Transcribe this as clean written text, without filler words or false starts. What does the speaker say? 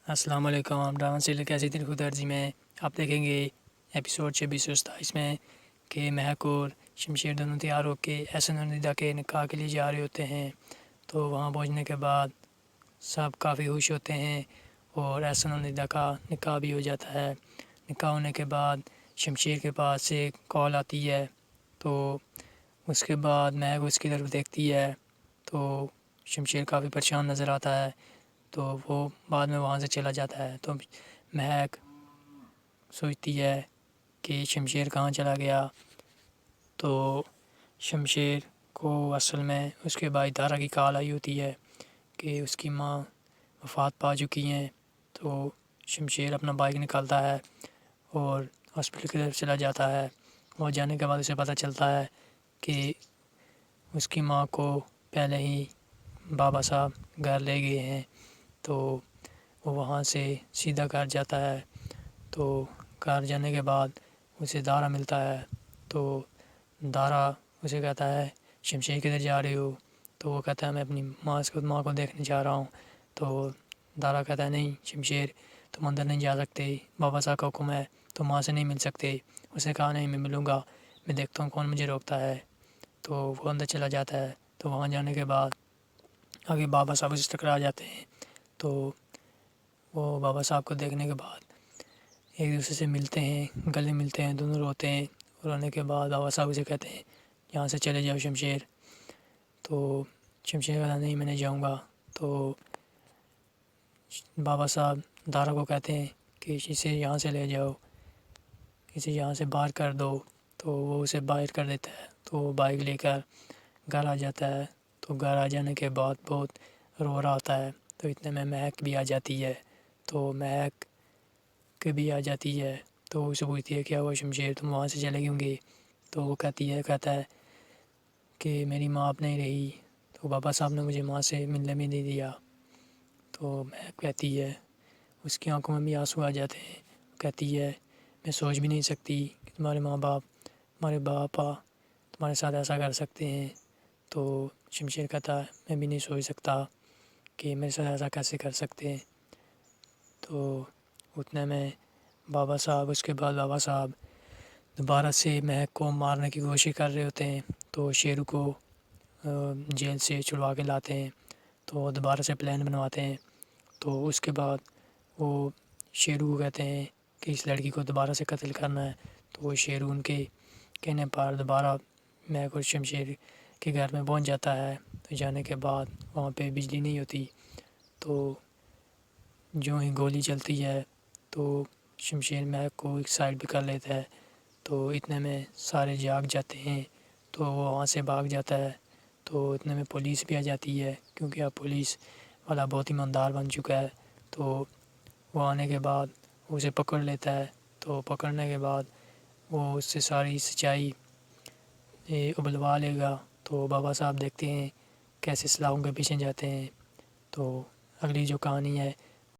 السلام علیکم. Drama serial کیسی تھی خود عرضی میں آپ دیکھیں گے ایپیسوڈ 2627 میں کہ مہک اور شمشیر دونوں تیار ہو کے احسن اور ندا کے نکاح کے لیے جا رہے ہوتے ہیں. تو وہاں پہنچنے کے بعد سب کافی خوش ہوتے ہیں اور احسن اور ندا کا نکاح بھی ہو جاتا ہے. نکاح ہونے کے بعد شمشیر کے پاس سے کال آتی ہے تو اس کے بعد مہک اس کی طرف دیکھتی ہے تو شمشیر کافی پریشان نظر آتا ہے. تو وہ بعد میں وہاں سے چلا جاتا ہے. تو مہک سوچتی ہے کہ شمشیر کہاں چلا گیا. تو شمشیر کو اصل میں اس کے بھائی دارا کی کال آئی ہوتی ہے کہ اس کی ماں وفات پا چکی ہیں. تو شمشیر اپنا بائک نکالتا ہے اور ہاسپٹل کی طرف چلا جاتا ہے. وہاں جانے کے بعد اسے پتہ چلتا ہے کہ اس کی ماں کو پہلے ہی بابا صاحب گھر لے گئے ہیں. تو وہ وہاں سے سیدھا گھر جاتا ہے. تو گھر جانے کے بعد اسے دارا ملتا ہے. تو دارا اسے کہتا ہے شمشیر کدھر جا رہے ہو. تو وہ کہتا ہے میں اپنی ماں کو دیکھنے جا رہا ہوں. تو دارا کہتا ہے نہیں شمشیر تم اندر نہیں جا سکتے، بابا صاحب کا حکم ہے تم ماں سے نہیں مل سکتے. اسے کہا نہیں میں ملوں گا، میں دیکھتا ہوں کون مجھے روکتا ہے. تو وہ اندر چلا جاتا ہے. تو وہاں جانے کے بعد آگے بابا صاحب اسے ٹکرا جاتے ہیں. تو وہ بابا صاحب کو دیکھنے کے بعد ایک دوسرے سے ملتے ہیں، گلے ملتے ہیں، دونوں روتے ہیں. رونے کے بعد بابا صاحب اسے کہتے ہیں یہاں سے چلے جاؤ شمشیر. تو شمشیر کہتا نہیں میں نہیں جاؤں گا. تو بابا صاحب دارا کو کہتے ہیں کہ اسے یہاں سے لے جاؤ، اسے یہاں سے باہر کر دو. تو وہ اسے باہر کر دیتا ہے. تو وہ بائک لے کر گھر آ جاتا ہے. تو گھر آ جانے کے بعد بہت رو رہا ہوتا ہے. تو اتنے میں مہک بھی آ جاتی ہے. تو مہک بھی آ جاتی ہے. تو اسے پوچھتی ہے کیا ہوا شمشیر تم وہاں سے چلے کیوں گے. تو وہ کہتا ہے کہ میری ماں اب نہیں رہی، تو بابا صاحب نے مجھے ماں سے ملنے بھی نہیں دیا. تو مہک کہتی ہے اس کی آنکھوں میں بھی آنسو آ جاتے ہیں. کہتی ہے میں سوچ بھی نہیں سکتی کہ تمہارے ماں باپ تمہارے باپا تمہارے ساتھ ایسا کر سکتے ہیں. تو شمشیر کہتا ہے میں بھی نہیں سوچ سکتا کہ میرے ساتھ ایسا کیسے کر سکتے ہیں. تو اتنے میں بابا صاحب اس کے بعد بابا صاحب دوبارہ سے مہک کو مارنے کی کوشش کر رہے ہوتے ہیں. تو شیرو کو جیل سے چھڑوا کے لاتے ہیں. تو دوبارہ سے پلان بنواتے ہیں. تو اس کے بعد وہ شیرو کو کہتے ہیں کہ اس لڑکی کو دوبارہ سے قتل کرنا ہے. تو وہ شیرو ان کے کہنے پر دوبارہ مہک اور شمشیر کے گھر میں پہنچ جاتا ہے. تو جانے کے بعد وہاں پہ بجلی نہیں ہوتی. تو جو ہی گولی چلتی ہے تو شمشیر مہک کو ایک سائڈ پہ کر لیتا ہے. تو اتنے میں سارے جاگ جاتے ہیں. تو وہ وہاں سے بھاگ جاتا ہے. تو اتنے میں پولیس بھی آ جاتی ہے کیونکہ اب پولیس والا بہت ایماندار بن چکا ہے. تو وہ آنے کے بعد اسے پکڑ لیتا ہے. تو پکڑنے کے بعد وہ اس سے ساری سچائی ابلوا لے گا. تو بابا صاحب دیکھتے ہیں کیسے سلاخوں کے پیچھے جاتے ہیں. تو اگلی جو کہانی ہے